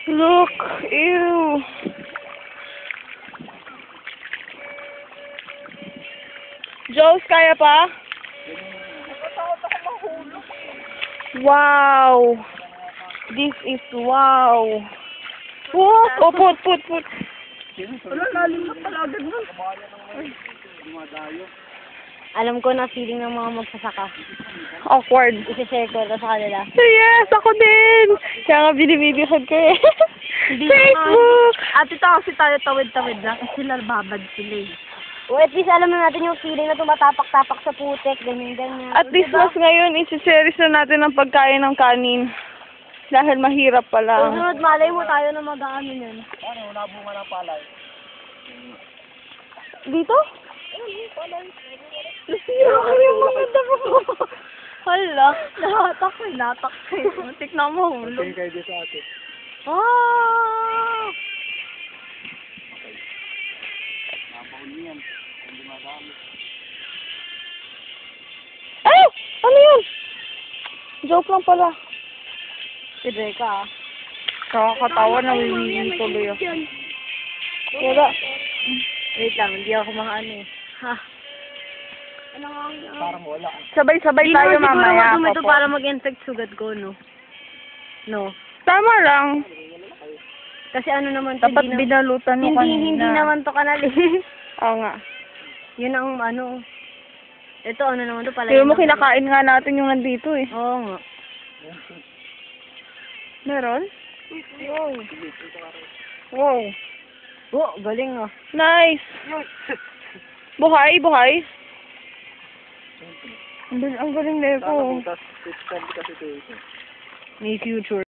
Look! Ew! Joes, kaya pa? Wow! This is wow! What? Oh, put. Wala, lalim na pala agad nun. Alam ko na feeling ng mga magsasaka. Awkward. Isi-share ko ito sa kanila. Yes, ako din! Kaya nga binibidyohan ko eh. Facebook! At ito kasi tayo tawid-tawid lang. Kasi babad sila eh. O at least alam na natin yung feeling na tumatapak-tapak sa putek, ganyan-ganyan. At least mas ngayon, isi-series na natin ang pagkain ng kanin. Dahil mahirap pa lang. Sunod, malay mo tayo na mag-ano yan. Ano, nabunga ng palay. Dito? Nasira ko yung mga damo. Hala, nahatak ko. Tignan mo, hulog. Kayo dito ate. Ah! Nabaon niyan. Hindi madami. Ay! Ano yun? Joke lang pala. Si Becca. Kakakatawa na wiwili tuloy ako. Wala. Wait lang, hindi ako makaano eh. Ha? Parang wala. Sabay-sabay Hindi tayo naman siguro mamaya. madumi ito Papa. para mag-infect sugat ko, no? No. Tama lang. Kasi ano naman to, Dapat binalutan mo kanina. hindi naman to kanali. Oo nga. Yun ang ano. Ito ano naman to pala. Pero mo kinakain nga natin yung nandito eh. Oo nga. Meron? Wow. Oh, galing ah. Nice. Buhay. Ang galing na ito. Tapos, kasi ito. May future.